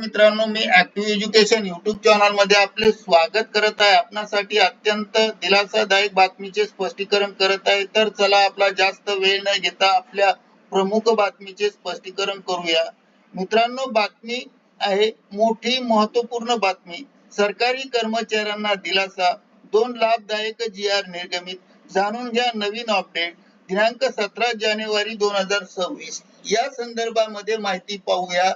मित्रांनो, मी active education YouTube channel मध्ये आपले स्वागत करत आहे. आपणासाठी अत्यंत दिलासादायक बातमीचे स्पष्टीकरण करत आहे. तर चला आपला जास्त वेळ न घेता आपल्या प्रमुख बातमीचे स्पष्टीकरण करूया. मित्रांनो, बातमी आहे मोठी महत्वपूर्ण बातमी. सरकारी कर्मचाऱ्यांना दिलासा, 2 लाभदायक GR निर्गमित. जाणून घ्या नवीन अपडेट. दिनांक 17 जानेवारी 2026 या संदर्भामध्ये माहिती पाहूया.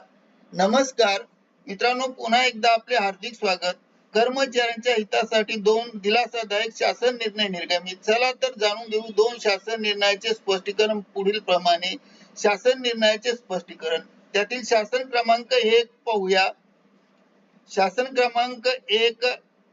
नमस्कार मित्रांनो, पुन्हा एकदा आपले हार्दिक स्वागत. कर्मचाऱ्यांच्या हितासाठी 2 दिलासादायक शासन निर्णय निर्गमित. चला तर जाणून घेऊ 2 शासन निर्णयाचे स्पष्टीकरण पुढील प्रमाणे. शासन निर्णयाचे स्पष्टीकरण, त्यातील शासन क्रमांक 1 पाहूया. शासन क्रमांक 1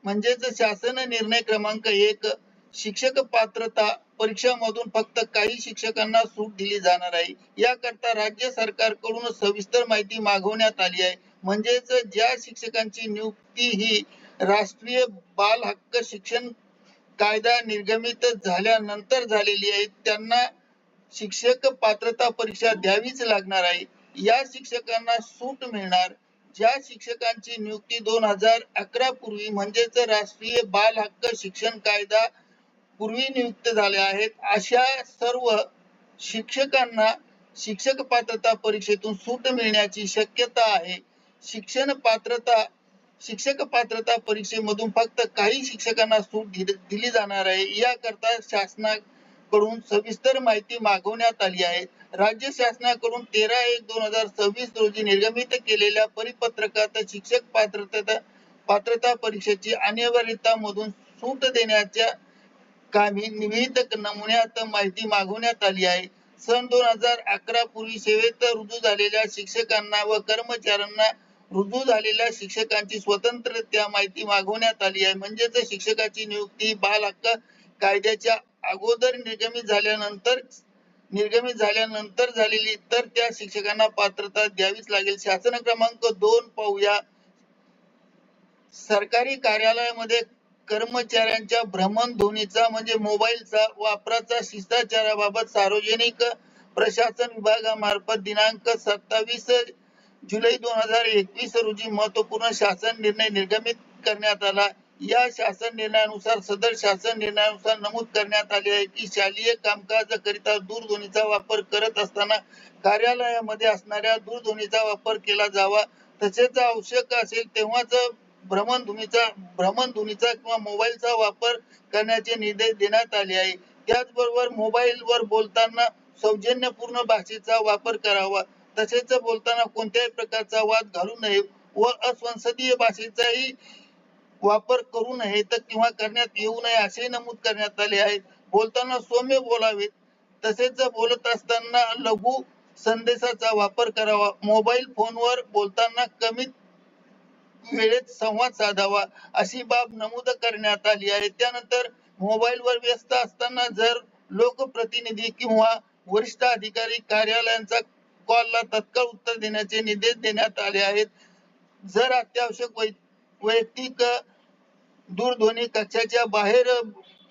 म्हणजेच शासन निर्णय क्रमांक 1, शिक्षक पात्रता परीक्षामधून फक्त काही शिक्षकांना सूट दिली जाणार आहे. याकरता राज्य सरकारकडून सविस्तर माहिती मागवण्यात आली आहे. म्हणजेच ज्या शिक्षकांची नियुक्ती ही राष्ट्रीय बाल हक्क शिक्षण कायदा निर्गमित झाल्यानंतर झालेली आहे, त्यांना शिक्षक पात्रता परीक्षा द्यावीच लागणार आहे. या शिक्षकांना सूट मिळणार. ज्या शिक्षकांची नियुक्ती 2011 पूर्वी म्हणजेच राष्ट्रीय बाल हक्क शिक्षण कायदा पूर्वी नियुक्त झाल्या आहेत, अशा सर्व शिक्षकांना शिक्षक पात्रता परीक्षेतून सूट मिळण्याची शक्यता आहे. शिक्षक पात्रता परीक्षेमधून फक्त काही शिक्षकांना सूट दिली जाणार आहे. याकरता शासनाकडून सविस्तर माहिती मागवण्यात आली आहे. राज्य शासनाकडून 13/1/2026 रोजी निर्गमित केलेल्या परिपत्रकात शिक्षक पात्रता परीक्षेची अनिवार्यतामधून सूट देण्याच्या कामी विविध नमुन्यात माहिती मागवण्यात आली आहे. सन 2011 पूर्वी सेवेत रुजू झालेल्या शिक्षकांना व कर्मचाऱ्यांना रुजू झालेल्या शिक्षकांची स्वतंत्ररित्या माहिती मागवण्यात आली आहे. म्हणजेच शिक्षकाची नियुक्ती बाल हक्क कायद्याच्या अगोदर निर्गमित झाल्यानंतर झालेली तर त्या शिक्षकांना पात्रता द्यावीच लागेल. शासन क्रमांक 2 पाहूया. सरकारी कार्यालयामध्ये कर्मचाऱ्यांच्या भ्रमणध्वनीचा म्हणजे मोबाईलचा वापराचा शिष्टाचाराबाबत सार्वजनिक प्रशासन विभागामार्फत दिनांक 27 जुलै 2021 रोजी महत्वपूर्ण शासन निर्णय निर्गमित करण्यात आला. या शासन निर्णयानुसार सदर शासन निर्णयानुसार नमूद करण्यात आले आहे की शालेय कामकाजाकरिता दूरध्वनीचा वापर करत असताना कार्यालयामध्ये असणाऱ्या दूरध्वनीचा वापर केला जावा. तसेच आवश्यक असेल तेव्हाच भ्रमणध्वनीचा किंवा मोबाईलचा वापर करण्याचे निर्देश देण्यात आले आहे. त्याचबरोबर मोबाईलवर बोलताना सौजन्यपूर्ण भाषेचा वापर करावा. तसेच बोलताना कोणत्याही प्रकारचा वाद घालू नये व असंसदीय भाषेचाही वापर करू नये किंवा करण्यात येऊ नये असे नमूद करण्यात आले आहे. बोलताना सौम्य बोलावे. तसेच बोलत असताना लघु संदेशाचा वापर करावा. मोबाईल फोनवर बोलताना कमी वेळेत संवाद साधावा अशी बाब नमूद करण्यात आली आहे. त्यानंतर मोबाईलवर व्यस्त असताना जर लोकप्रतिनिधी किंवा वरिष्ठ अधिकारी कार्यालयांचा कॉलला तत्काळ उत्तर देण्याचे निर्देश देण्यात आले आहेत. जर अत्यावश्यक वैयक्तिक दूरध्वनी कक्षाच्या बाहेर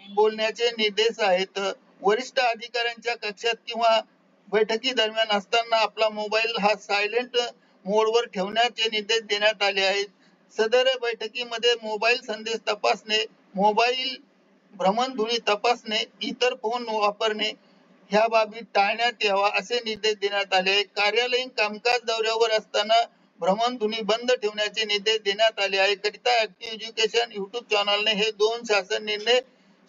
बोलण्याचे निर्देश आहेत. वरिष्ठ अधिकाऱ्यांच्या कक्षात किंवा बैठकी दरम्यान असताना आपला मोबाईल हा सायलेंट मोडवर ठेवण्याचे निर्देश देण्यात आले आहेत. सदर बैठकीमध्ये मोबाईल संदेश तपासणे, मोबाईल भ्रमणध्वनी तपासणे, इतर फोन वापरणे ह्या बाबी टाळण्यात यावा असे निर्देश देण्यात आले आहे. कार्यालयीन कामकाज दौऱ्यावर असताना भ्रमणध्वनी बंद ठेवण्याचे निर्देश देण्यात आले आहे. करिता ऍक्टिव्ह एज्युकेशन युट्यूब चॅनलने हे 2 शासन निर्णय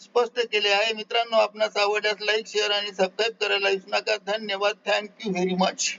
स्पष्ट केले आहे. मित्रांनो, आपणास आवडल्यास लाईक, शेअर आणि सबस्क्राईब करायला विसरू नका. धन्यवाद. Thank you very much.